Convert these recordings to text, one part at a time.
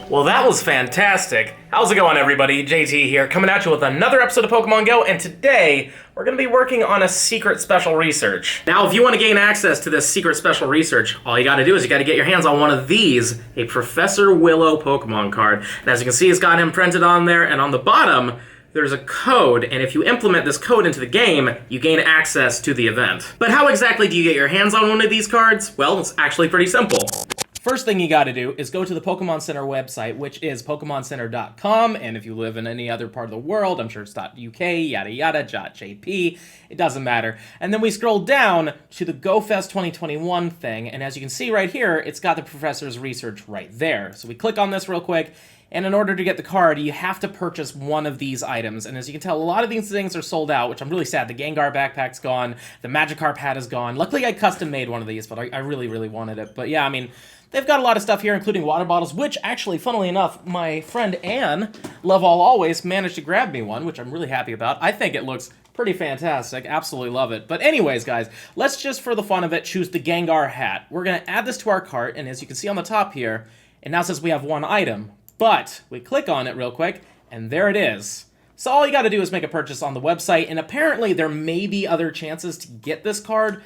Well, that was fantastic. How's it going, everybody? JT here, coming at you with another episode of Pokemon Go, and today we're going to be working on a secret special research. Now, if you want to gain access to this secret special research, all you got to do is you got to get your hands on one of these, a Professor Willow Pokemon card. And as you can see, it's got him printed on there, and on the bottom, there's a code, and if you implement this code into the game, you gain access to the event. But how exactly do you get your hands on one of these cards? Well, it's actually pretty simple. First thing you gotta do is go to the Pokemon Center website, which is PokemonCenter.com, and if you live in any other part of the world, I'm sure it's .uk, yada yada, .jp, it doesn't matter. And then we scroll down to the GoFest 2021 thing, and as you can see right here, it's got the professor's research right there. So we click on this real quick, and in order to get the card, you have to purchase one of these items. And as you can tell, a lot of these things are sold out, which I'm really sad. The Gengar backpack's gone, the Magikarp hat is gone. Luckily, I custom made one of these, but I really, really wanted it. But yeah, I mean, they've got a lot of stuff here, including water bottles, which actually, funnily enough, my friend Anne, Love All Always, managed to grab me one, which I'm really happy about. I think it looks pretty fantastic. Absolutely love it. But anyways, guys, let's just, for the fun of it, choose the Gengar Hat. We're going to add this to our cart, and as you can see on the top here, it now says we have one item. But we click on it real quick, and there it is. So all you got to do is make a purchase on the website, and apparently there may be other chances to get this card,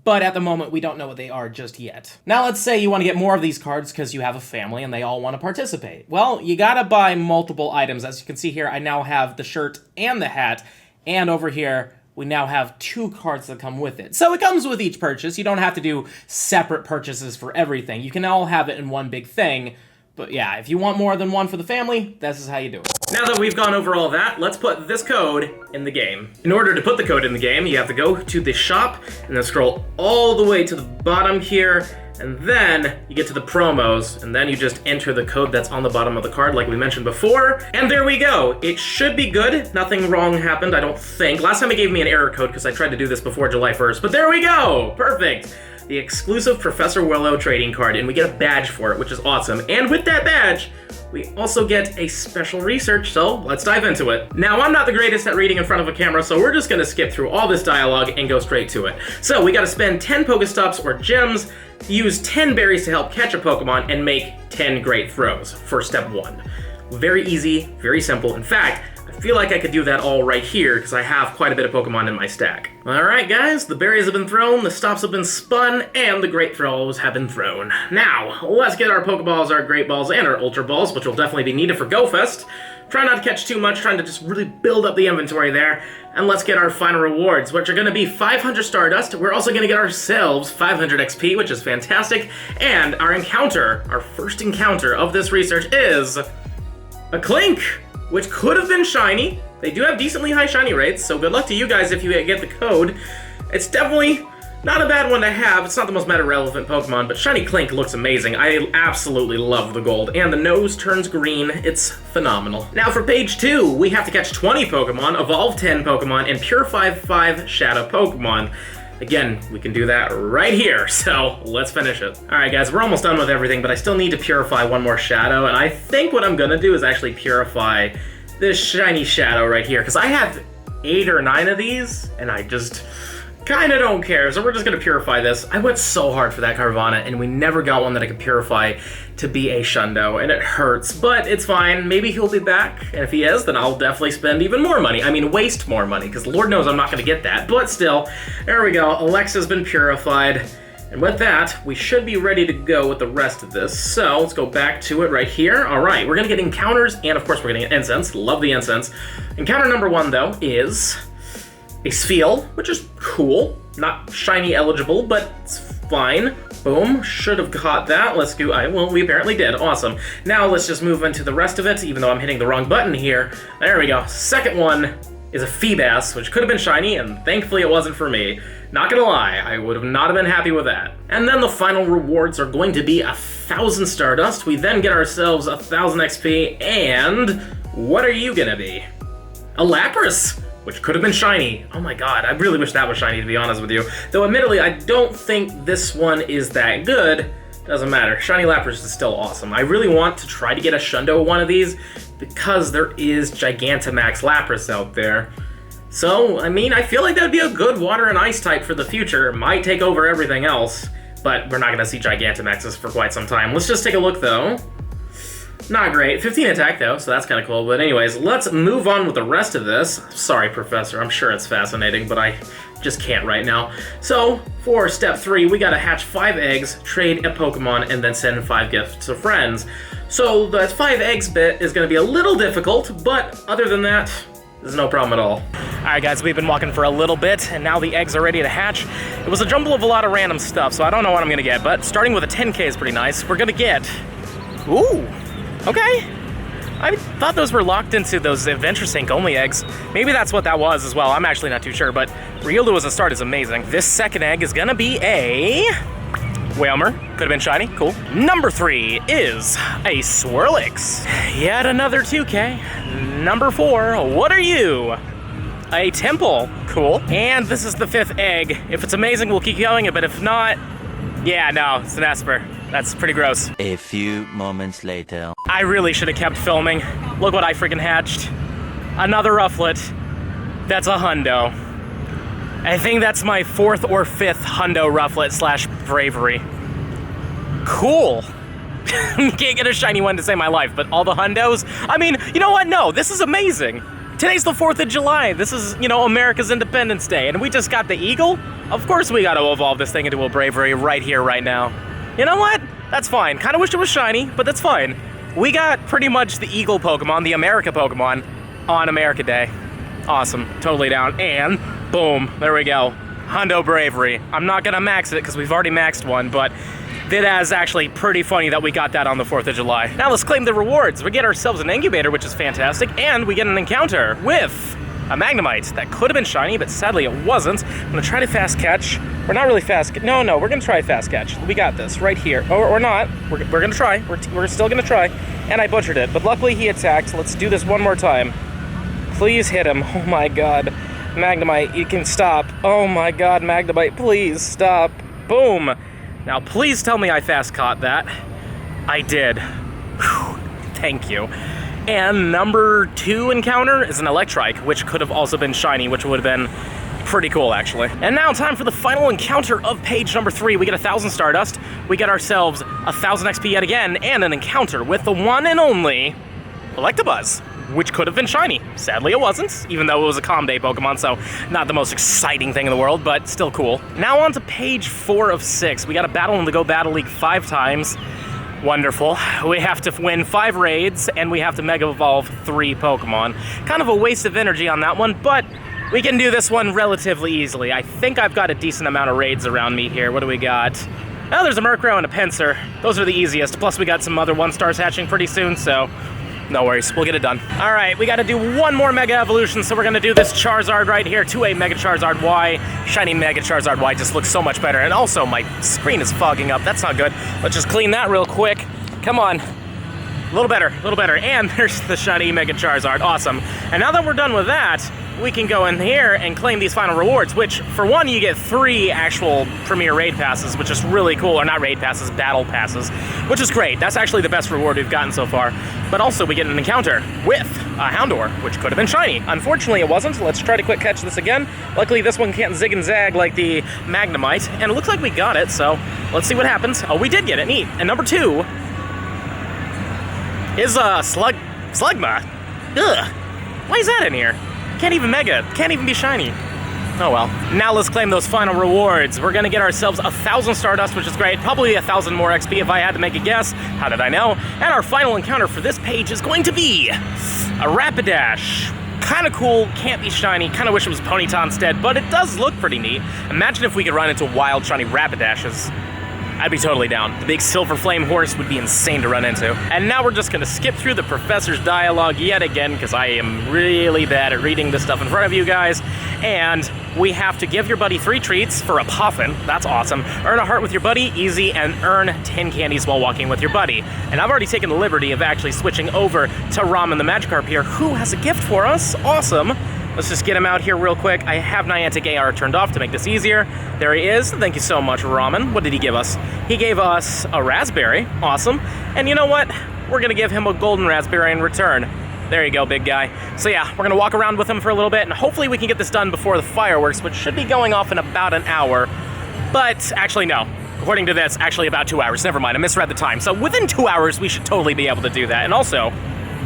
but at the moment we don't know what they are just yet. Now let's say you want to get more of these cards because you have a family and they all want to participate. Well, you got to buy multiple items. As you can see here, I now have the shirt and the hat, and over here we now have 2 cards that come with it. So it comes with each purchase. You don't have to do separate purchases for everything. You can all have it in one big thing. But yeah, if you want more than one for the family, this is how you do it. Now that we've gone over all that, let's put this code in the game. In order to put the code in the game, you have to go to the shop and then scroll all the way to the bottom here, and then you get to the promos, and then you just enter the code that's on the bottom of the card like we mentioned before, and there we go. It should be good. Nothing wrong happened, I don't think. Last time it gave me an error code because I tried to do this before July 1st, but there we go! Perfect! The exclusive Professor Willow trading card, and we get a badge for it, which is awesome. And with that badge, we also get a special research, so let's dive into it. Now, I'm not the greatest at reading in front of a camera, so we're just gonna skip through all this dialogue and go straight to it. So we gotta spend 10 Pokestops or gems, use 10 berries to help catch a Pokemon, and make 10 great throws for step 1. Very easy, very simple. In fact, I feel like I could do that all right here because I have quite a bit of Pokemon in my stack. Alright guys, the berries have been thrown, the stops have been spun, and the great throws have been thrown. Now, let's get our Pokeballs, our Great Balls, and our Ultra Balls, which will definitely be needed for GoFest. Try not to catch too much, trying to just really build up the inventory there. And let's get our final rewards, which are going to be 500 Stardust. We're also going to get ourselves 500 XP, which is fantastic. And our encounter, our first encounter of this research is a Clink, which could have been shiny. They do have decently high shiny rates, so good luck to you guys if you get the code. It's definitely not a bad one to have. It's not the most meta-relevant Pokemon, but shiny Clink looks amazing. I absolutely love the gold, and the nose turns green. It's phenomenal. Now for page 2, we have to catch 20 Pokemon, evolve 10 Pokemon, and purify 5 Shadow Pokemon. Again, we can do that right here, so let's finish it. Alright guys, we're almost done with everything, but I still need to purify one more Shadow, and I think what I'm gonna do is actually purify this shiny Shadow right here, because I have 8 or 9 of these, and I just kinda don't care, so we're just gonna purify this. I went so hard for that Carvana, and we never got one that I could purify to be a Shundo, and it hurts, but it's fine. Maybe he'll be back, and if he is, then I'll definitely spend even more money. I mean, waste more money, because Lord knows I'm not gonna get that, but still, there we go. Alexa's been purified, and with that, we should be ready to go with the rest of this. So let's go back to it right here. All right, we're gonna get encounters, and of course we're gonna get incense. Love the incense. Encounter number 1, though, is a Spheal, which is cool. Not shiny eligible, but it's fine. Boom, should have caught that. Let's go, well, we apparently did, awesome. Now let's just move into the rest of it, even though I'm hitting the wrong button here. There we go, second one is a Feebas, which could have been shiny, and thankfully it wasn't for me. Not gonna lie, I would have not been happy with that. And then the final rewards are going to be 1,000 Stardust. We then get ourselves 1,000 XP, and what are you gonna be? A Lapras, which could have been shiny. Oh my god, I really wish that was shiny, to be honest with you. Though admittedly, I don't think this one is that good. Doesn't matter, shiny Lapras is still awesome. I really want to try to get a Hundo one of these because there is Gigantamax Lapras out there. So, I mean, I feel like that would be a good water and ice type for the future. Might take over everything else, but we're not gonna see Gigantamaxes for quite some time. Let's just take a look though. Not great. 15 attack though, so that's kind of cool. But anyways, let's move on with the rest of this. Sorry, Professor, I'm sure it's fascinating, but I just can't right now. So, for step 3, we gotta hatch 5 eggs, trade a Pokemon, and then send 5 gifts to friends. So, the 5 eggs bit is gonna be a little difficult, but other than that, there's no problem at all. Alright guys, we've been walking for a little bit, and now the eggs are ready to hatch. It was a jumble of a lot of random stuff, so I don't know what I'm gonna get, but starting with a 10K is pretty nice. We're gonna get... Ooh! Okay. I thought those were locked into those Adventure Sync only eggs. Maybe that's what that was as well. I'm actually not too sure, but Riolu as a start is amazing. This second egg is gonna be a... Whalmer. Could have been shiny. Cool. Number 3 is a Swirlix. Yet another 2K. Number 4, what are you? A Temple. Cool. And this is the 5th egg. If it's amazing, we'll keep going, but if not... Yeah, no, it's an Esper. That's pretty gross. A few moments later. I really should have kept filming. Look what I freaking hatched. Another Rufflet. That's a Hundo. I think that's my 4th or 5th Hundo Rufflet slash Bravery. Cool. Can't get a shiny one to save my life, but all the Hundos? I mean, you know what? No, this is amazing. Today's the 4th of July. This is, you know, America's Independence Day, and we just got the Eagle? Of course we gotta evolve this thing into a Bravery right here, right now. You know what? That's fine. Kinda wish it was shiny, but that's fine. We got pretty much the Eagle Pokemon, the America Pokemon, on America Day. Awesome. Totally down. And boom. There we go. Hundo Bravery. I'm not gonna max it because we've already maxed one, but that is actually pretty funny that we got that on the 4th of July. Now let's claim the rewards. We get ourselves an Incubator, which is fantastic, and we get an encounter with a Magnemite. That could have been shiny, but sadly it wasn't. I'm gonna try to fast catch. We're not really fast. No, we're gonna try fast catch. We got this right here. Or not. We're gonna try. We're still gonna try. And I butchered it, but luckily he attacked. Let's do this one more time. Please hit him. Oh my god. Magnemite, you can stop. Oh my god, Magnemite, please stop. Boom. Now please tell me I fast caught that. I did. Whew. Thank you. And number 2 encounter is an Electrike, which could have also been shiny, which would have been pretty cool, actually. And now time for the final encounter of page number 3. We get 1,000 Stardust, we get ourselves 1,000 XP yet again, and an encounter with the one and only Electabuzz, which could have been shiny. Sadly, it wasn't, even though it was a Calm Day Pokemon, so not the most exciting thing in the world, but still cool. Now on to page 4 of 6. We got to battle in the Go Battle League 5 times. Wonderful. We have to win 5 raids, and we have to Mega Evolve 3 Pokemon. Kind of a waste of energy on that one, but we can do this one relatively easily. I think I've got a decent amount of raids around me here. What do we got? Oh, there's a Murkrow and a Pinsir. Those are the easiest. Plus, we got some other 1-stars hatching pretty soon, so no worries. We'll get it done. All right, we got to do one more Mega Evolution, so we're going to do this Charizard right here to a Mega Charizard Y. Shiny Mega Charizard Y just looks so much better. And also, my screen is fogging up. That's not good. Let's just clean that real quick. Come on. A little better, a little better. And there's the shiny Mega Charizard. Awesome. And now that we're done with that, we can go in here and claim these final rewards, which, for one, you get 3 actual Premier Raid Passes, which is really cool. Or not Raid Passes, Battle Passes, which is great. That's actually the best reward we've gotten so far. But also, we get an encounter with a Houndour, which could have been shiny. Unfortunately, it wasn't. Let's try to quick catch this again. Luckily, this one can't zig and zag like the Magnemite. And it looks like we got it, so let's see what happens. Oh, we did get it. Neat. And number 2 is Slugma. Ugh. Why is that in here? Can't even Mega. Can't even be shiny. Oh well. Now let's claim those final rewards. We're gonna get ourselves 1,000 Stardust, which is great. Probably 1,000 more XP if I had to make a guess. How did I know? And our final encounter for this page is going to be a Rapidash. kind of cool, can't be shiny, kind of wish it was Ponyta instead, but it does look pretty neat. Imagine if we could run into wild shiny Rapidashes. I'd be totally down. The big Silver Flame Horse would be insane to run into. And now we're just gonna skip through the professor's dialogue yet again, because I am really bad at reading this stuff in front of you guys. And we have to give your buddy 3 treats for a puffin. That's awesome. Earn a heart with your buddy, easy, and earn 10 candies while walking with your buddy. And I've already taken the liberty of actually switching over to Ramen the Magikarp here, who has a gift for us. Awesome. Let's just get him out here real quick. I have Niantic AR turned off to make this easier. There he is. Thank you so much, Ramen. What did he give us? He gave us a raspberry. Awesome. And you know what? We're gonna give him a golden raspberry in return. There you go, big guy. So yeah, we're gonna walk around with him for a little bit, and hopefully we can get this done before the fireworks, which should be going off in about an hour. But actually, no. According to this, actually about 2 hours. Never mind, I misread the time. So within 2 hours, we should totally be able to do that. And also,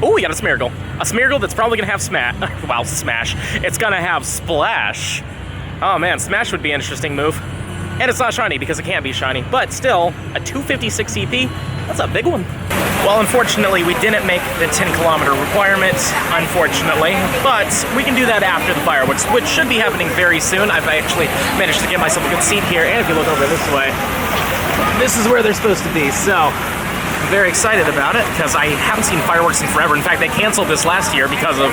oh, we got a Smeargle. A Smeargle that's probably gonna have Smash. It's gonna have Splash. Oh man, Smash would be an interesting move. And it's not shiny because it can't be shiny, but still, a 256 CP, that's a big one. Well, unfortunately, we didn't make the 10-kilometer requirement, unfortunately, but we can do that after the fireworks, which should be happening very soon. I've actually managed to get myself a good seat here, and if you look over this way, this is where they're supposed to be, so I'm very excited about it, because I haven't seen fireworks in forever. In fact, they canceled this last year because of,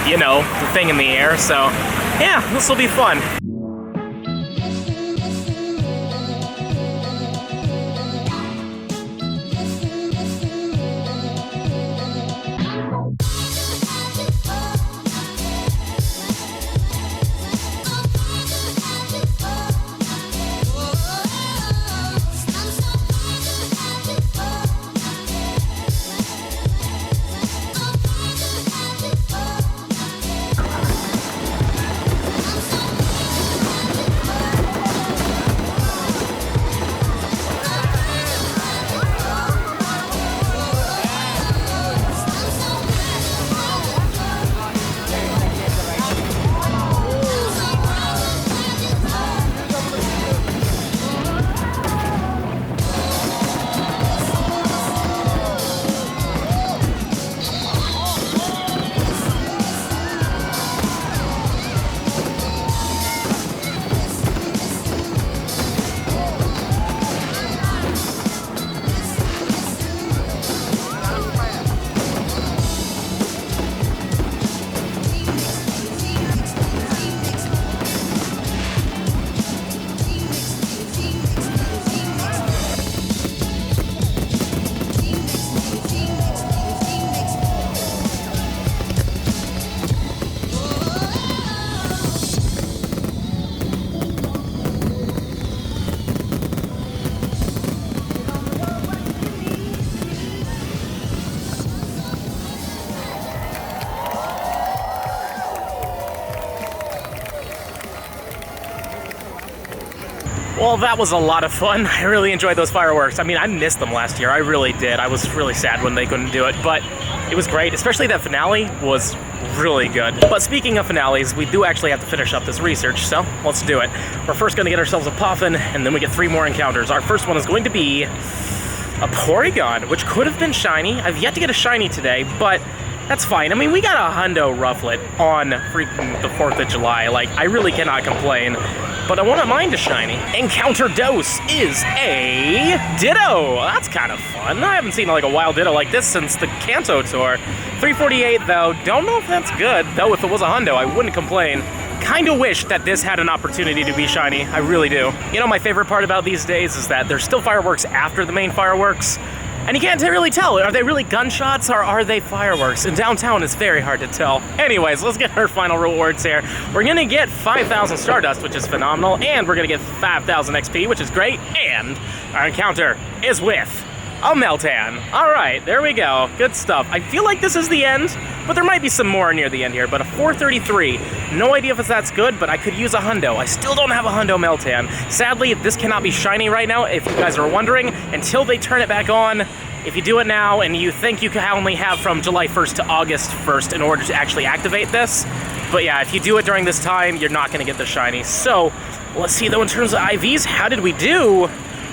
you know, the thing in the air, so yeah, this will be fun. Well, that was a lot of fun. I really enjoyed those fireworks. I mean, I missed them last year. I really did. I was really sad when they couldn't do it, but it was great. Especially that finale was really good. But speaking of finales, we do actually have to finish up this research, so let's do it. We're first going to get ourselves a Puffin, and then we get 3 more encounters. Our first one is going to be a Porygon, which could have been shiny. I've yet to get a shiny today, but that's fine. I mean, we got a Hundo Rufflet on freaking the 4th of July. Like, I really cannot complain. But I wouldn't mind a shiny. Encounter Dose is a Ditto. That's kind of fun. I haven't seen like a wild Ditto like this since the Kanto tour. 348 though, don't know if that's good. Though if it was a Hundo, I wouldn't complain. Kinda wish that this had an opportunity to be shiny. I really do. You know, my favorite part about these days is that there's still fireworks after the main fireworks. And you can't really tell. Are they really gunshots or are they fireworks? In downtown, it's very hard to tell. Anyways, let's get our final rewards here. We're gonna get 5,000 Stardust, which is phenomenal, and we're gonna get 5,000 XP, which is great, and our encounter is with a Meltan. All right, there we go. Good stuff. I feel like this is the end, but there might be some more near the end here, but a 433. No idea if that's good, but I could use a Hundo. I still don't have a Hundo Meltan. Sadly, this cannot be shiny right now, if you guys are wondering, until they turn it back on. If you do it now and you think you can only have from July 1st to August 1st in order to actually activate this. But yeah, if you do it during this time, you're not gonna get the shiny. So, let's see though, in terms of IVs, how did we do?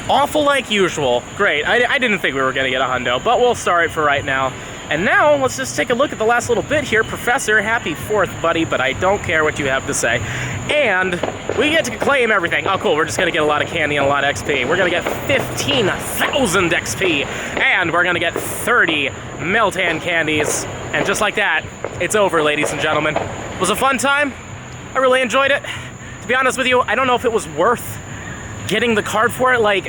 Awful like usual. Great, I didn't think we were gonna get a Hundo, but we'll start it for right now. And now, let's just take a look at the last little bit here. Professor, happy 4th, buddy, but I don't care what you have to say. And we get to claim everything. Oh, cool, we're just gonna get a lot of candy and a lot of XP. We're gonna get 15,000 XP, and we're gonna get 30 Meltan candies. And just like that, it's over, ladies and gentlemen. It was a fun time. I really enjoyed it. To be honest with you, I don't know if it was worth getting the card for it. Like,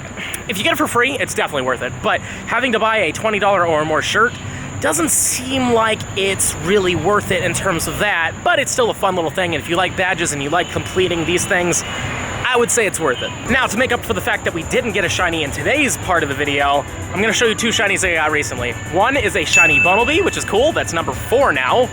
if you get it for free, it's definitely worth it. But having to buy a $20 or more shirt doesn't seem like it's really worth it in terms of that, but it's still a fun little thing, and if you like badges and you like completing these things, I would say it's worth it. Now, to make up for the fact that we didn't get a shiny in today's part of the video, I'm gonna show you 2 shinies I got recently. One is a shiny Bunnelby, which is cool. That's number 4 now.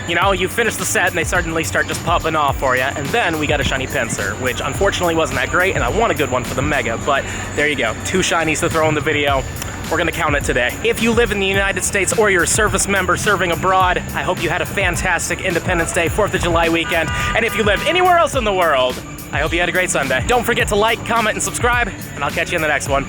You know, you finish the set and they suddenly start just popping off for you. And then we got a shiny Pinsir, which unfortunately wasn't that great, and I want a good one for the Mega, but there you go. 2 shinies to throw in the video. We're gonna count it today. If you live in the United States or you're a service member serving abroad, I hope you had a fantastic Independence Day, 4th of July weekend. And if you live anywhere else in the world, I hope you had a great Sunday. Don't forget to like, comment, and subscribe, and I'll catch you in the next one.